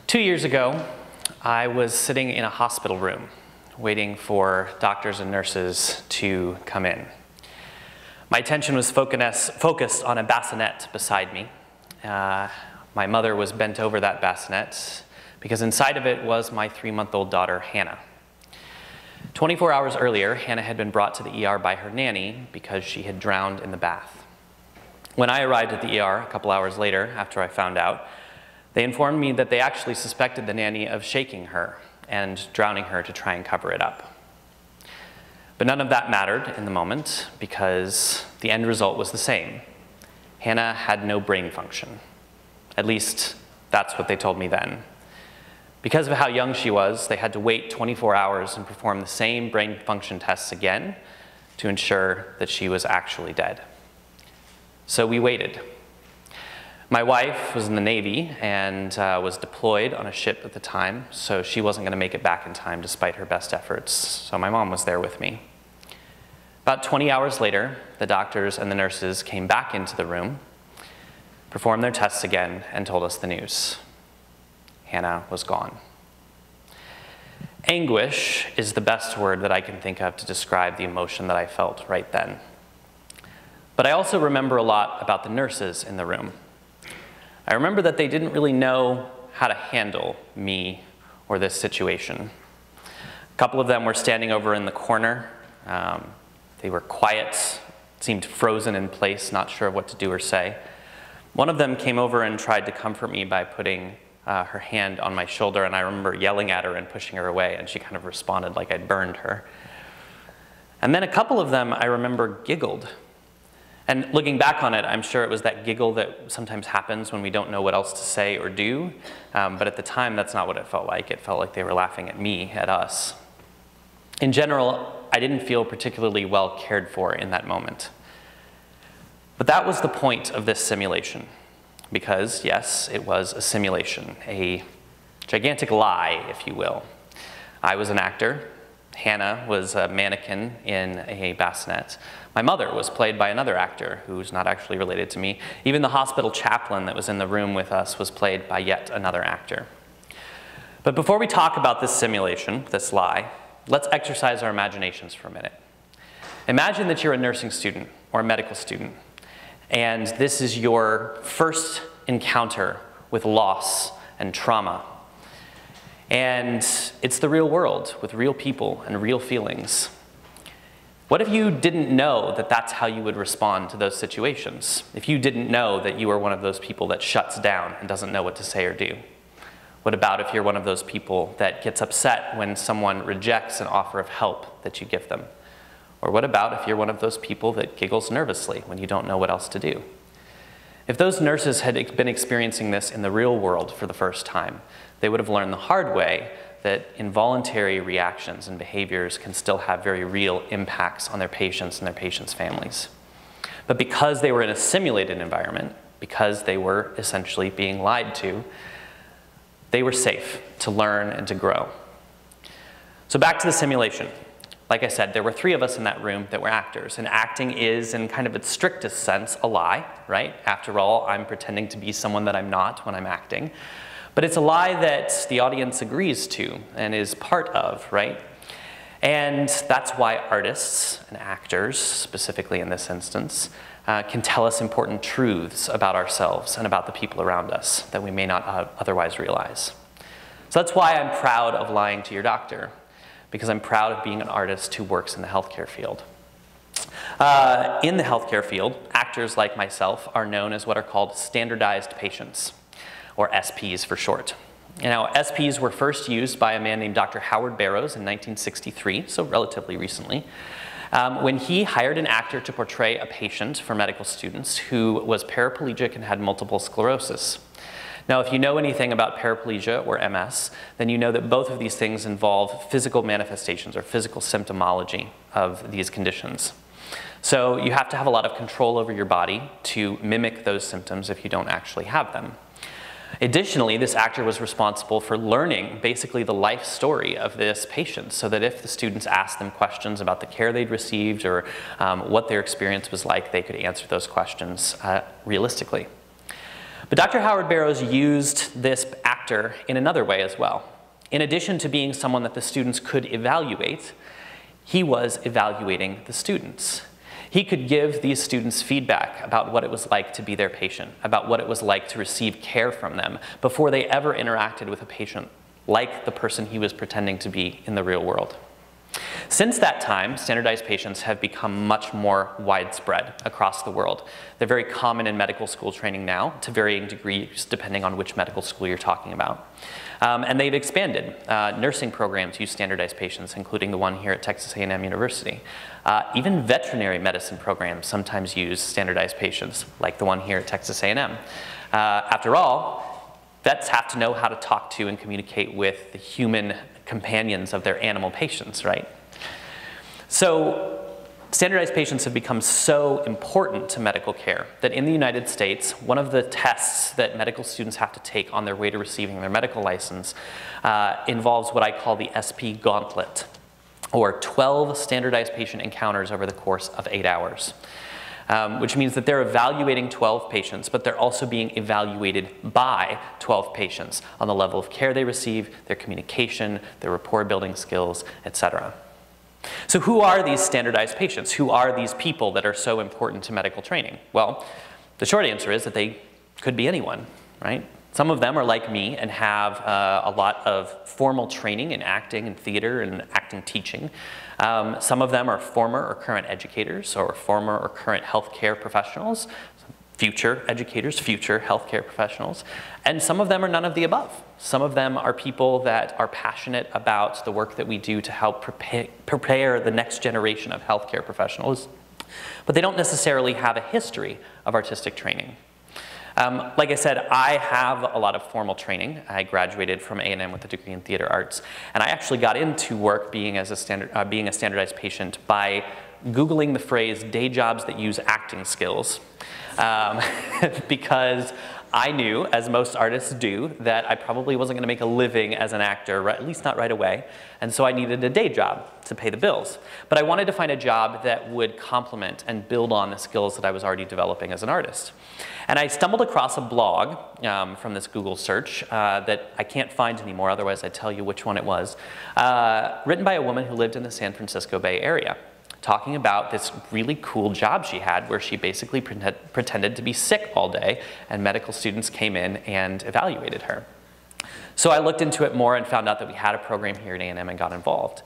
2 years ago, I was sitting in a hospital room waiting for doctors and nurses to come in. My attention was focused on a bassinet beside me. My mother was bent over that bassinet because inside of it was my 3-month-old daughter, Hannah. 24 hours earlier, Hannah had been brought to the ER by her nanny because she had drowned in the bath. When I arrived at the ER a couple hours later, after I found out, they informed me that they actually suspected the nanny of shaking her and drowning her to try and cover it up. But none of that mattered in the moment because the end result was the same. Hannah had no brain function. At least, that's what they told me then. Because of how young she was, they had to wait 24 hours and perform the same brain function tests again to ensure that she was actually dead. So we waited. My wife was in the Navy and was deployed on a ship at the time, so she wasn't going to make it back in time despite her best efforts, so my mom was there with me. About 20 hours later, the doctors and the nurses came back into the room, performed their tests again, and told us the news. Hannah was gone. Anguish is the best word that I can think of to describe the emotion that I felt right then. But I also remember a lot about the nurses in the room. I remember that they didn't really know how to handle me or this situation. A couple of them were standing over in the corner. They were quiet, seemed frozen in place, not sure what to do or say. One of them came over and tried to comfort me by putting her hand on my shoulder, and I remember yelling at her and pushing her away, and she kind of responded like I'd burned her. And then a couple of them, I remember, giggled. And looking back on it, I'm sure it was that giggle that sometimes happens when we don't know what else to say or do, but at the time, that's not what it felt like. It felt like they were laughing at me, at us. In general, I didn't feel particularly well cared for in that moment. But that was the point of this simulation, because yes, it was a simulation, a gigantic lie, if you will. I was an actor. Hannah was a mannequin in a bassinet. My mother was played by another actor who's not actually related to me. Even the hospital chaplain that was in the room with us was played by yet another actor. But before we talk about this simulation, this lie, let's exercise our imaginations for a minute. Imagine that you're a nursing student or a medical student, and this is your first encounter with loss and trauma. And it's the real world with real people and real feelings. What if you didn't know that that's how you would respond to those situations? If you didn't know that you are one of those people that shuts down and doesn't know what to say or do? What about if you're one of those people that gets upset when someone rejects an offer of help that you give them? Or what about if you're one of those people that giggles nervously when you don't know what else to do? If those nurses had been experiencing this in the real world for the first time, they would have learned the hard way that involuntary reactions and behaviors can still have very real impacts on their patients and their patients' families. But because they were in a simulated environment, because they were essentially being lied to, they were safe to learn and to grow. So back to the simulation. Like I said, there were 3 of us in that room that were actors, and acting is, in kind of its strictest sense, a lie, right? After all, I'm pretending to be someone that I'm not when I'm acting. But it's a lie that the audience agrees to and is part of, right? And that's why artists and actors, specifically in this instance, can tell us important truths about ourselves and about the people around us that we may not otherwise realize. So that's why I'm proud of lying to your doctor, because I'm proud of being an artist who works in the healthcare field. In the healthcare field, actors like myself are known as what are called standardized patients, or SPs for short. Now, SPs were first used by a man named Dr. Howard Brazos in 1963, so relatively recently, when he hired an actor to portray a patient for medical students who was paraplegic and had multiple sclerosis. Now, if you know anything about paraplegia or MS, then you know that both of these things involve physical manifestations or physical symptomology of these conditions. So you have to have a lot of control over your body to mimic those symptoms if you don't actually have them. Additionally, this actor was responsible for learning basically the life story of this patient, so that if the students asked them questions about the care they'd received or what their experience was like, they could answer those questions realistically. But Dr. Howard Brazos used this actor actor in another way as well. In addition to being someone that the students could evaluate, he was evaluating the students. He could give these students feedback about what it was like to be their patient, about what it was like to receive care from them before they ever interacted with a patient like the person he was pretending to be in the real world. Since that time, standardized patients have become much more widespread across the world. They're very common in medical school training now, to varying degrees depending on which medical school you're talking about. And they've expanded. Nursing programs use standardized patients, including the one here at Texas A&M University. Even veterinary medicine programs sometimes use standardized patients, like the one here at Texas A&M. After all, vets have to know how to talk to and communicate with the human companions of their animal patients, right? So standardized patients have become so important to medical care that in the United States, one of the tests that medical students have to take on their way to receiving their medical license involves what I call the SP Gauntlet, or 12 standardized patient encounters over the course of 8 hours. Which means that they're evaluating 12 patients, but they're also being evaluated by 12 patients on the level of care they receive, their communication, their rapport building skills, etc. So who are these standardized patients? Who are these people that are so important to medical training? Well, the short answer is that they could be anyone, right? Some of them are like me and have a lot of formal training in acting and theater and acting teaching. Some of them are former or current educators or former or current healthcare professionals, future educators, future healthcare professionals, and some of them are none of the above. Some of them are people that are passionate about the work that we do to help prepare the next generation of healthcare professionals, but they don't necessarily have a history of artistic training. Like I said, I have a lot of formal training. I graduated from A&M with a degree in theater arts, and I actually got into work being a standardized patient by Googling the phrase day jobs that use acting skills, because I knew, as most artists do, that I probably wasn't going to make a living as an actor, at least not right away, and so I needed a day job to pay the bills. But I wanted to find a job that would complement and build on the skills that I was already developing as an artist. And I stumbled across a blog from this Google search that I can't find anymore, otherwise I'd tell you which one it was, written by a woman who lived in the San Francisco Bay Area, talking about this really cool job she had where she basically pretended to be sick all day and medical students came in and evaluated her. So I looked into it more and found out that we had a program here at A&M and got involved.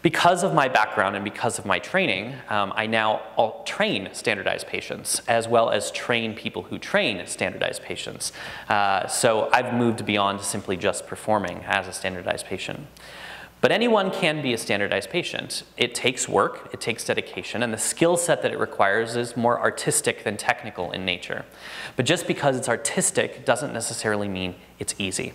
Because of my background and because of my training, I now train standardized patients as well as train people who train standardized patients. So I've moved beyond simply just performing as a standardized patient. But anyone can be a standardized patient. It takes work, it takes dedication, and the skill set that it requires is more artistic than technical in nature. But just because it's artistic doesn't necessarily mean it's easy.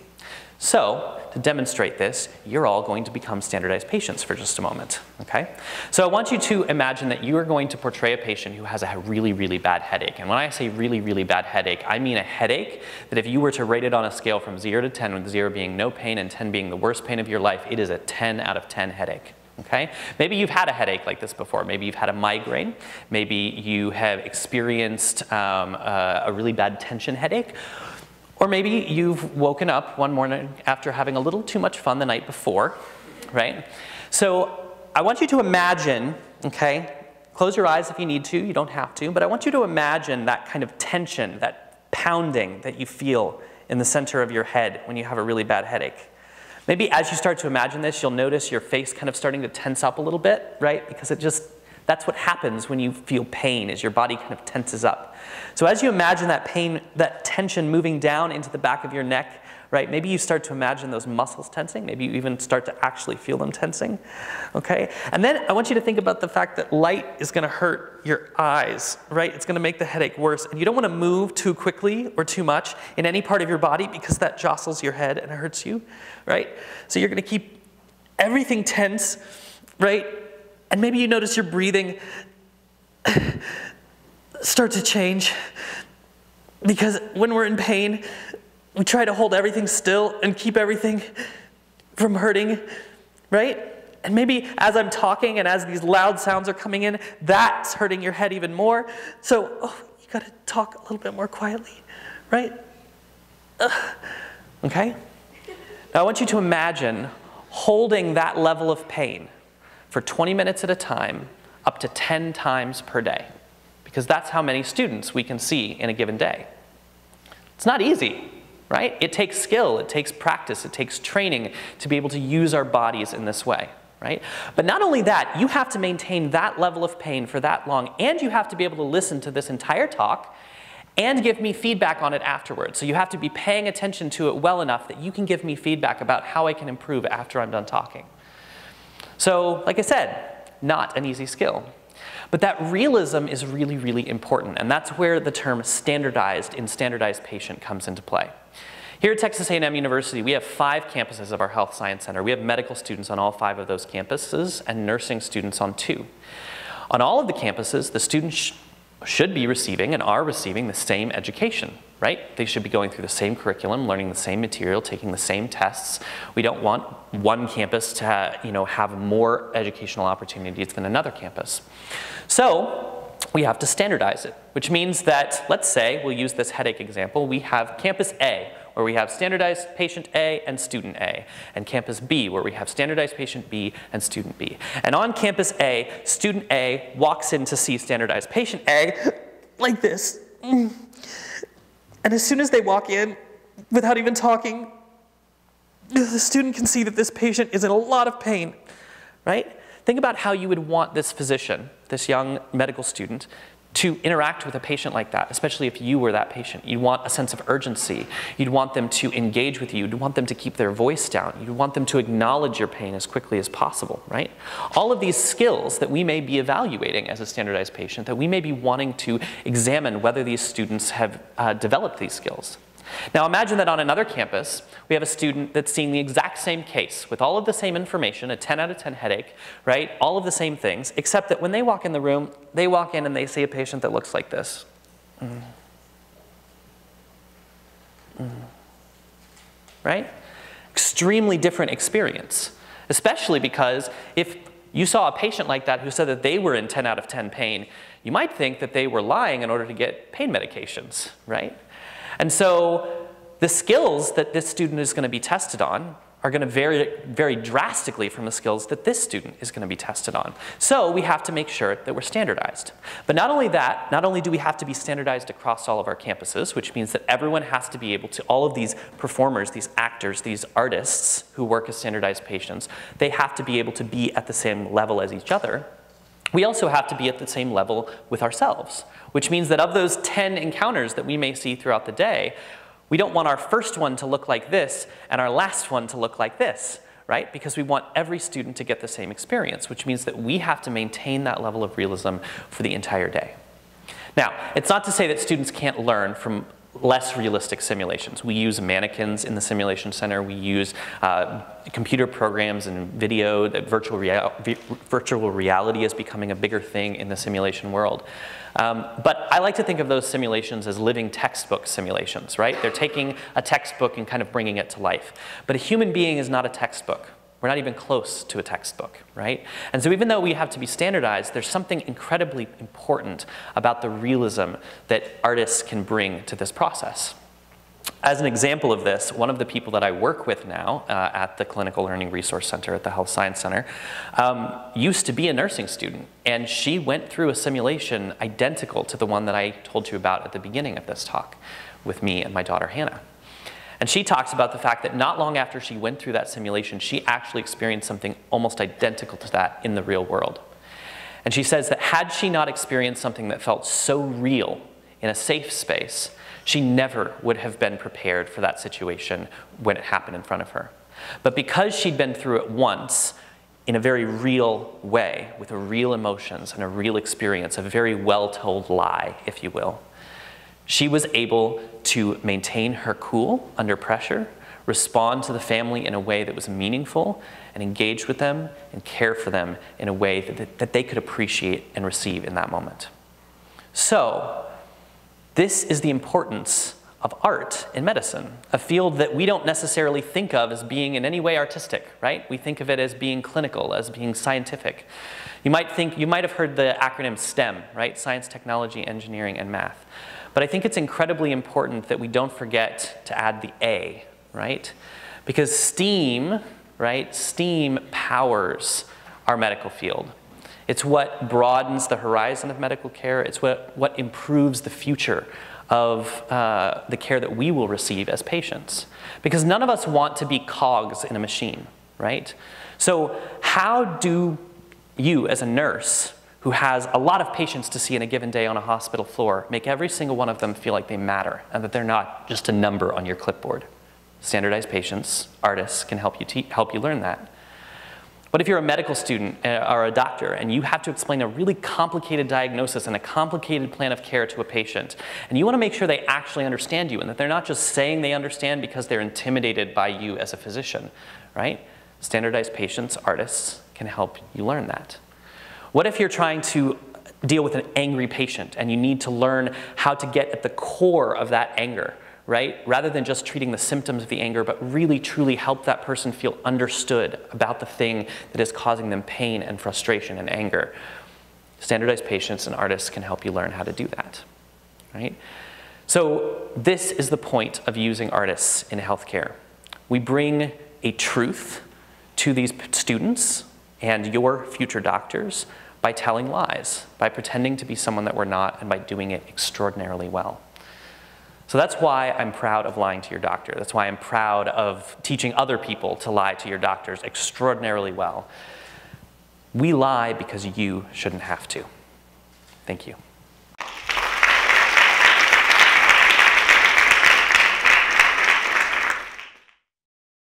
So, to demonstrate this, you're all going to become standardized patients for just a moment, okay? So I want you to imagine that you are going to portray a patient who has a really, really bad headache. And when I say really, really bad headache, I mean a headache that if you were to rate it on a scale from 0 to 10, with 0 being no pain and 10 being the worst pain of your life, it is a 10 out of 10 headache. Okay? Maybe you've had a headache like this before. Maybe you've had a migraine. Maybe you have experienced a really bad tension headache. Or maybe you've woken up one morning after having a little too much fun the night before, right? So I want you to imagine, okay, close your eyes if you need to, you don't have to, but I want you to imagine that kind of tension, that pounding that you feel in the center of your head when you have a really bad headache. Maybe as you start to imagine this, you'll notice your face kind of starting to tense up a little bit, right? Because that's what happens when you feel pain, is your body kind of tenses up. So as you imagine that pain, that tension moving down into the back of your neck, right? Maybe you start to imagine those muscles tensing. Maybe you even start to actually feel them tensing, okay? And then I want you to think about the fact that light is going to hurt your eyes, right? It's going to make the headache worse. And you don't want to move too quickly or too much in any part of your body because that jostles your head and it hurts you, right? So you're going to keep everything tense, right? And maybe you notice your breathing start to change, because when we're in pain, we try to hold everything still and keep everything from hurting, right? And maybe as I'm talking and as these loud sounds are coming in, that's hurting your head even more. So you gotta talk a little bit more quietly, right? Okay? Now I want you to imagine holding that level of pain for 20 minutes at a time, up to 10 times per day, because that's how many students we can see in a given day. It's not easy, right? It takes skill, it takes practice, it takes training to be able to use our bodies in this way, right? But not only that, you have to maintain that level of pain for that long, and you have to be able to listen to this entire talk and give me feedback on it afterwards. So you have to be paying attention to it well enough that you can give me feedback about how I can improve after I'm done talking. So, like I said, not an easy skill. But that realism is really, really important, and that's where the term standardized in standardized patient comes into play. Here at Texas A&M University, we have 5 campuses of our Health Science Center. We have medical students on all 5 of those campuses and nursing students on 2. On all of the campuses, the students should be receiving and are receiving the same education, right? They should be going through the same curriculum, learning the same material, taking the same tests. We don't want one campus to have more educational opportunities than another campus. So we have to standardize it, which means that, let's say, we'll use this headache example, we have campus A, where we have standardized patient A and student A, and campus B, where we have standardized patient B and student B. And on campus A, student A walks in to see standardized patient A like this. And as soon as they walk in, without even talking, the student can see that this patient is in a lot of pain, right? Think about how you would want this physician, this young medical student, to interact with a patient like that, especially if you were that patient. You'd want a sense of urgency. You'd want them to engage with you. You'd want them to keep their voice down. You'd want them to acknowledge your pain as quickly as possible, right? All of these skills that we may be evaluating as a standardized patient, that we may be wanting to examine whether these students have developed these skills. Now imagine that on another campus, we have a student that's seeing the exact same case with all of the same information, a 10 out of 10 headache, right? All of the same things, except that when they walk in the room, they walk in and they see a patient that looks like this. Right? Extremely different experience, especially because if you saw a patient like that who said that they were in 10 out of 10 pain, you might think that they were lying in order to get pain medications, right? And so the skills that this student is going to be tested on are going to vary very drastically from the skills that this student is going to be tested on. So we have to make sure that we're standardized. But not only that, not only do we have to be standardized across all of our campuses, which means that everyone has to be able to, all of these performers, these actors, these artists who work as standardized patients, they have to be able to be at the same level as each other. We also have to be at the same level with ourselves, which means that of those 10 encounters that we may see throughout the day, we don't want our first one to look like this and our last one to look like this, right? Because we want every student to get the same experience, which means that we have to maintain that level of realism for the entire day. Now, it's not to say that students can't learn from less realistic simulations. We use mannequins in the simulation center. We use computer programs and video. That virtual reality is becoming a bigger thing in the simulation world. But I like to think of those simulations as living textbook simulations, right? They're taking a textbook and kind of bringing it to life. But a human being is not a textbook. We're not even close to a textbook, right? And so even though we have to be standardized, there's something incredibly important about the realism that artists can bring to this process. As an example of this, one of the people that I work with now at the Clinical Learning Resource Center at the Health Science Center used to be a nursing student, and she went through a simulation identical to the one that I told you about at the beginning of this talk with me and my daughter Hannah. And she talks about the fact that not long after she went through that simulation, she actually experienced something almost identical to that in the real world. And she says that had she not experienced something that felt so real in a safe space, she never would have been prepared for that situation when it happened in front of her. But because she'd been through it once, in a very real way, with real emotions and a real experience, a very well-told lie, if you will, she was able to maintain her cool under pressure, respond to the family in a way that was meaningful, and engage with them and care for them in a way that they could appreciate and receive in that moment. So, this is the importance of art in medicine, a field that we don't necessarily think of as being in any way artistic, right? We think of it as being clinical, as being scientific. You might have heard the acronym STEM, right? Science, technology, engineering, and math. But I think it's incredibly important that we don't forget to add the A, right? Because STEAM, right, STEAM powers our medical field. It's what broadens the horizon of medical care. It's what improves the future of the care that we will receive as patients. Because none of us want to be cogs in a machine, right? So how do you, as a nurse who has a lot of patients to see in a given day on a hospital floor, make every single one of them feel like they matter and that they're not just a number on your clipboard? Standardized patients, artists can help you learn that. What if you're a medical student or a doctor and you have to explain a really complicated diagnosis and a complicated plan of care to a patient, and you want to make sure they actually understand you and that they're not just saying they understand because they're intimidated by you as a physician, right? Standardized patients, artists can help you learn that. What if you're trying to deal with an angry patient and you need to learn how to get at the core of that anger, right? Rather than just treating the symptoms of the anger, but really truly help that person feel understood about the thing that is causing them pain and frustration and anger. Standardized patients and artists can help you learn how to do that, right? So this is the point of using artists in healthcare. We bring a truth to these students and your future doctors by telling lies, by pretending to be someone that we're not, and by doing it extraordinarily well. So that's why I'm proud of lying to your doctor. That's why I'm proud of teaching other people to lie to your doctors extraordinarily well. We lie because you shouldn't have to. Thank you.